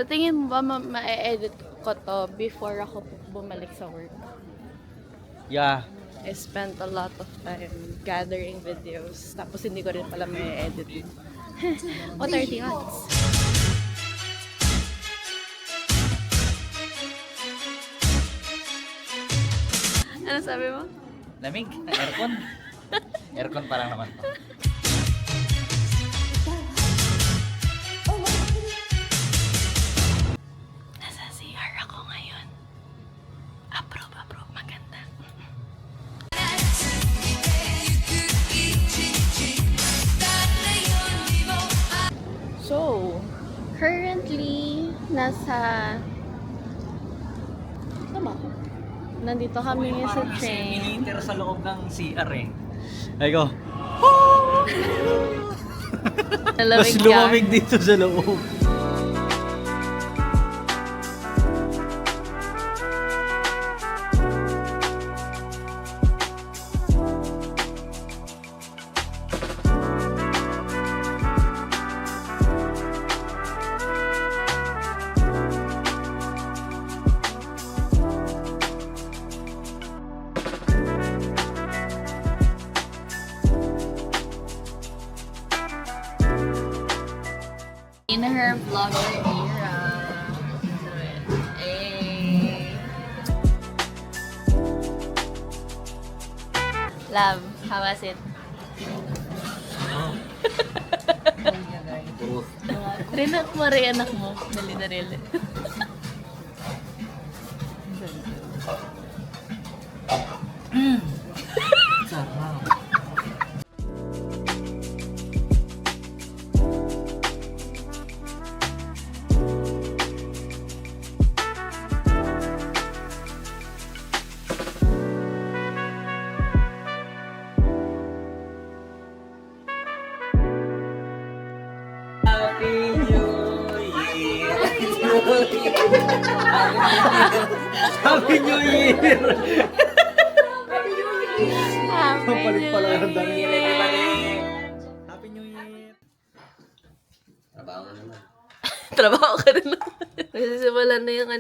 Sa tingin mo ba ma-edit ko to before ako bumalik sa work? Yeah. I spent a lot of time gathering videos. Tapos hindi ko rin pala ma-edit. What are the odds? Ano sabi mo? Lamig? Aircon? Aircon parang naman to. Nasa CR ako ngayon. Approve, maganda. So, currently, Tama. Nandito kami sa train. Iniinter sa loob ng CR eh. Ay ko. Nalamig Mas ka. lumamig dito sa loob. In her vlogger era. Hey. Love, how was it? Rinak mo rin anak mo. Dali. Sarap. Happy New Year! Happy New Year! Papalit pala ang dami nila Happy New Year! Trabaho ka naman. Trabaho ka rin naman. Nagsisimulan na yung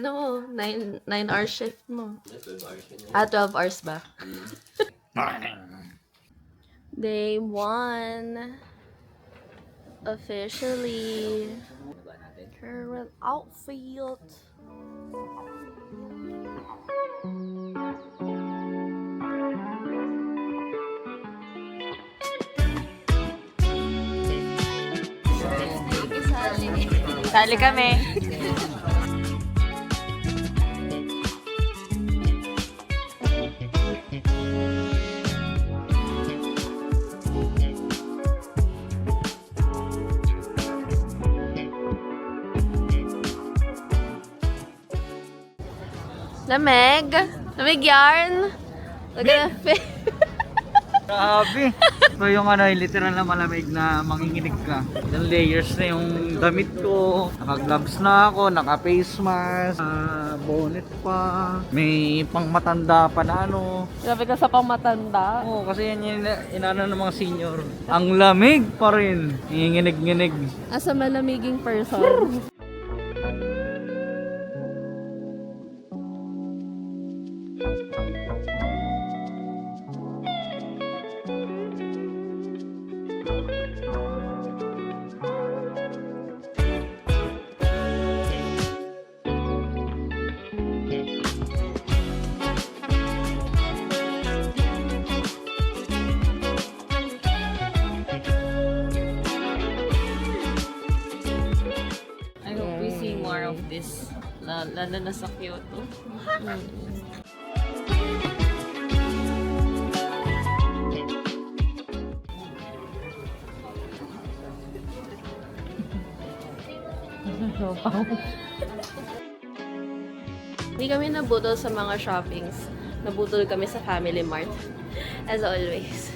9-hour shift mo. 12 hours ba? Day 1. Officially. Current outfit. Sali kami. Lamig? Lamig yarn? Grabe! Ito yung literal na malamig na manginginig ka. Ilang layers na yung damit ko. Naka-gloves na ako, naka-face mask, bonnet pa. May pangmatanda pa na Grabe ka sa pangmatanda. Oo, kasi yan yung inano ng mga senior. Ang lamig pa rin. Nginginig-nginig. As a malamiging person. I hope we see more of this. Lalo na sa Kyoto. Hindi kami nabudol sa mga shoppings. Nabudol kami sa Family Mart. As always.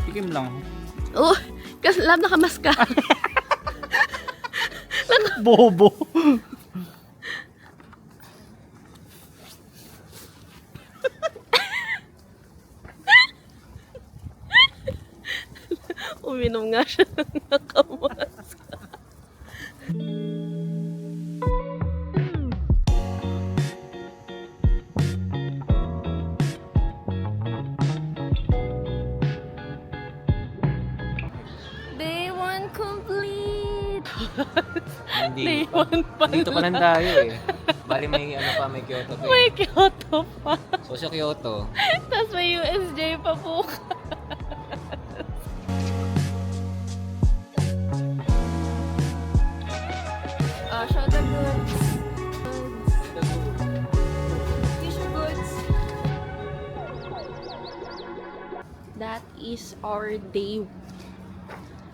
Tikim lang. Oh, kasi lab nakamas ka. Bobo. Uminom nga siya ng nakamask. Day 1 complete! Day 1 pa Dito pa lang tayo eh. Bali may ano pa, may Kyoto pa May eh. Kyoto pa. So sa Kyoto, Tapos may USJ pa po. Show the goods. Tissue goods. That is our day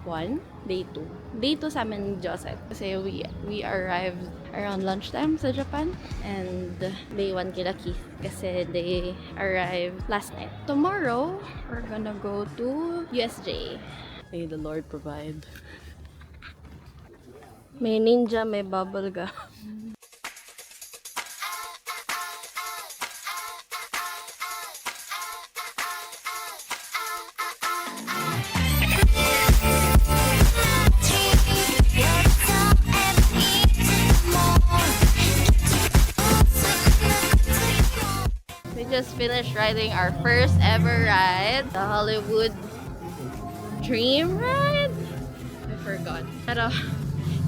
1, day 2. Day 2 sa amin ni Joseph. Kasi we arrived around lunchtime sa Japan. And day 1 kila Keith. Kasi they arrived last night. Tomorrow, we're gonna go to USJ. May the Lord provide. May ninja, may bubble gum. We just finished riding our first ever ride, the Hollywood Dream Ride. I forgot. Pero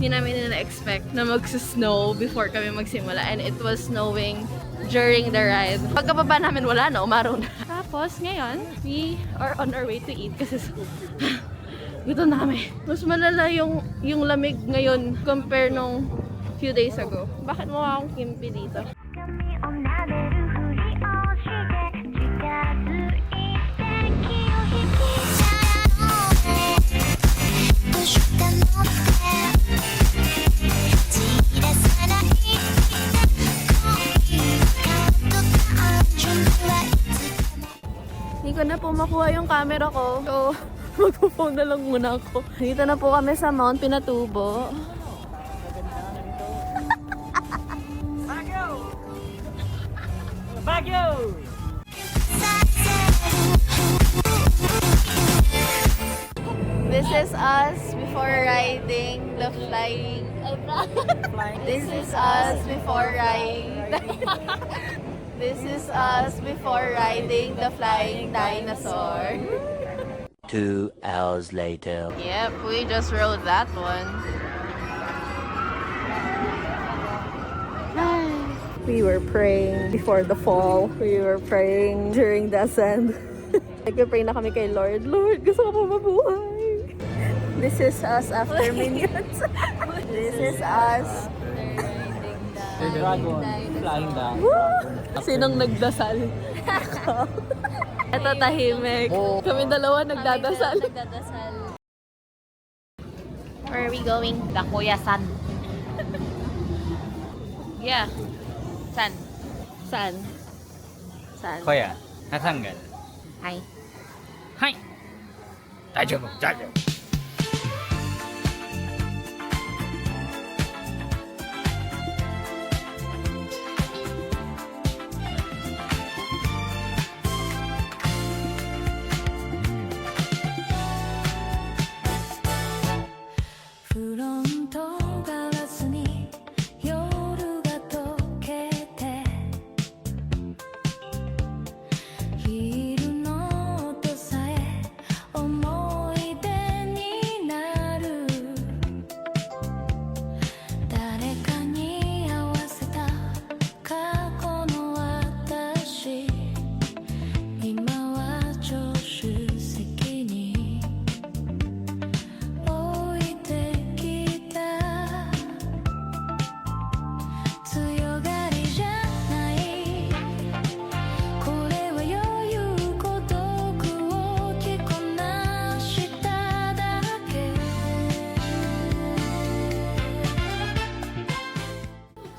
hindi namin na-expect na mag-snow before kami magsimula, and it was snowing during the ride. Pagkababa namin wala na, umaraw na. Tapos ngayon, we are on our way to eat kasi gutom na kami. Mas malala yung lamig ngayon compare nung few days ago. Bakit mukha akong kimpi dito? Hindi ko na po makuha yung camera ko. So, magpo-phone na lang muna ako. Dito na po kami sa Mount Pinatubo. Baguio! This is us before riding the flying. This is us before riding. This is us before riding the flying dinosaur. 2 hours later. Yep, we just rode that one. We were praying before the fall. We were praying during the ascent. Nagpe-pray na kami kay Lord. Lord, gusto ko pa mabuhay. This is us after Minions. This is us. Dragon, flying down. Sinong nagdasal? Ito tahimik. Kami dalawa nagdadasal. Where are we going? Dakoya-san. Yeah. San. San? San? Koya, natanggal. Hi. Hi! Dajobu, dajobu.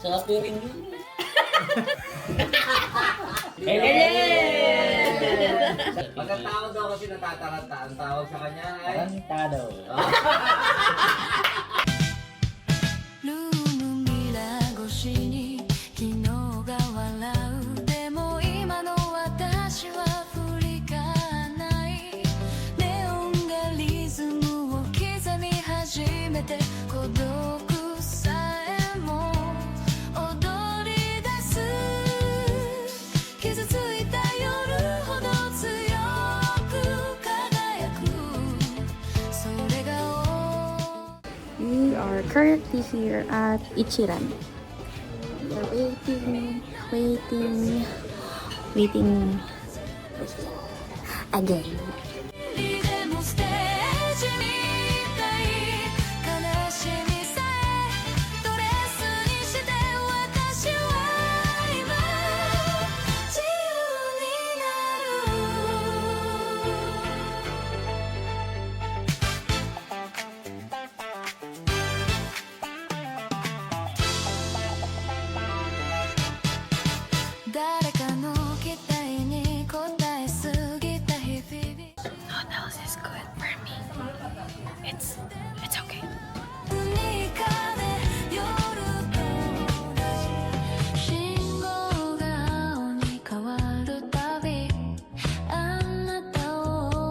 sarap yung ring. Pagkatawag daw kasi natataranta, ang tawag sa kanya ay... Tarantado. ルームミラー越しに昨日が笑うでも今の私は振り返らないネオンがリズム currently here at Ichiran. We're waiting again. でもステージみたい悲しみさえドレスにして私は今自由になる誰かの期待に応えすぎた日々 What else is good for me? It's okay. 何かで夜と同じ信号が青に変わるたびあなたを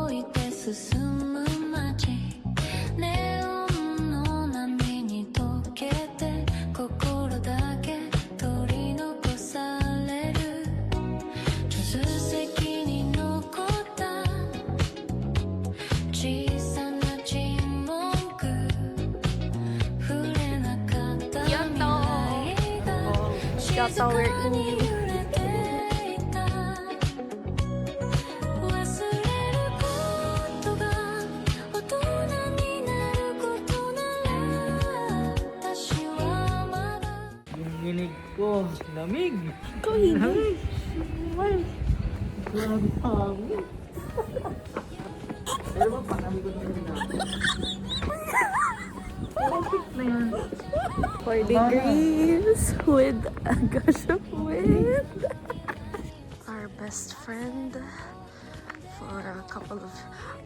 置いて進む街ネオンの波に溶けて心だけ取り残される助手席に残った小さな沈黙触れなかった未来が静かに揺れていた忘れることが大人になることなら私はまだ Yung ginig ko, lamig. Ikaw hindi. Grabe pangit. Pero ba, panamig ko na yung ginagawa. 4 degrees with a gush of wind. Our best friend for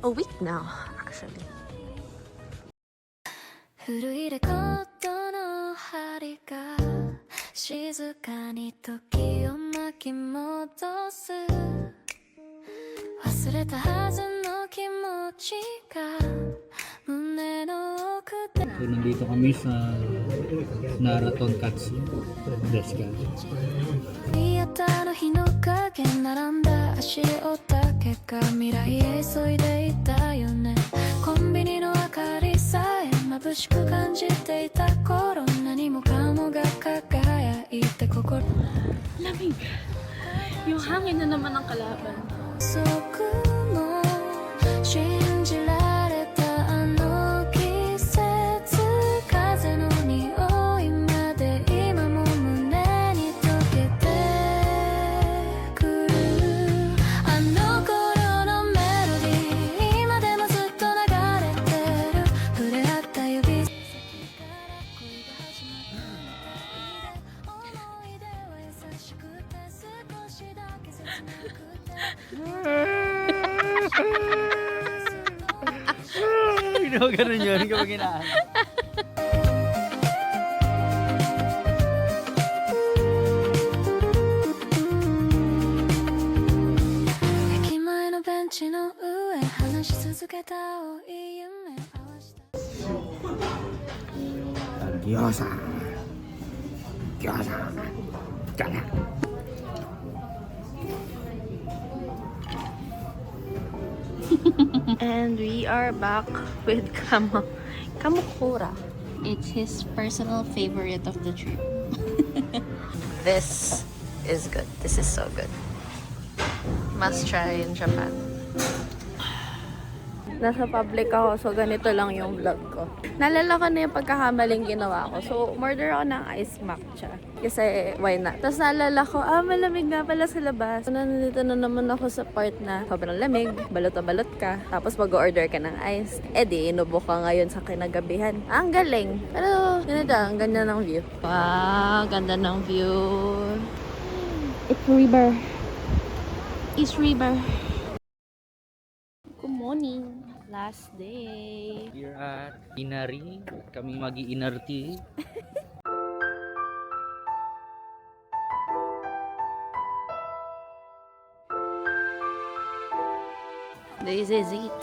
a week now, actually. 古いレコードの針が静かに時を巻き戻す忘れたはずの気持ちが胸の奥で So, nandito kami sa Naraton Katsu Deska. やったの日の影並んだ足音だけが未来へ急いでいたよねコンビニの明かりさえ眩しく感じていた頃何もかもが輝いて心 Lamig. Yung hangin na naman ang kalaban. そこも信じられたあの季節風の匂いまで今も胸に溶けてくるあの頃のメロディー今でもずっと流れてる触れ合った指先から恋が始まった思い出は優しくて少しだけ切なくて Hindi ko ganun yun, hindi ko ginaan. Ekimae no benchi no ue hanashi tsuzuketa oi yume awashita Gyoza. Gyoza. Gyoza. And we are back with Kamukura. It's his personal favorite of the trip. This is good. This is so good. Must try in Japan. Nasa public ako, so ganito lang yung vlog ko. Nalala ko na yung pagkakamaling ginawa ko. So, umorder ako ng ice matcha. Kasi, why not? Tapos naalala ko, malamig nga pala sa labas. So, nandito na naman ako sa part na sobrang lamig, balot na balot ka. Tapos mag-order ka ng ice. Eh di, inubo ka ngayon sa kinagabihan. Ang galing. Pero, ganito, ang ganda ng view. Wow, ganda ng view. It's river. It's river. Good morning. Last day. Here at Inari. Kami mag-i-inarti. This is it.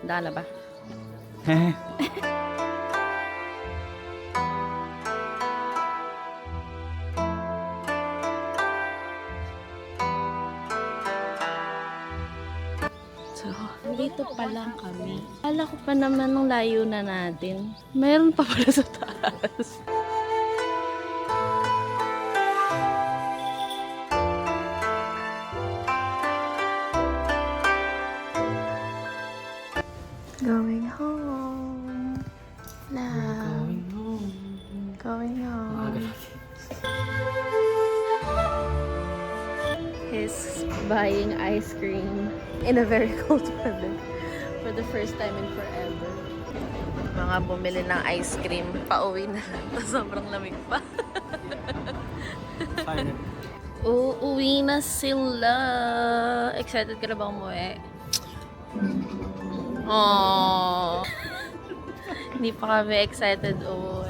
Dala ba? So, dito pa lang kami. Akala ko pa naman nung layo na natin. Mayroon pa pala sa taas. Going home. Now. Going home. He's buying ice cream in a very cold weather for the first time in forever. Mga bumili ng ice cream, pauwi na lang. Sobrang lamig pa. Uuwi na sila. Excited ka na ba umuwi? Aww. Hindi pa kami excited umuwi.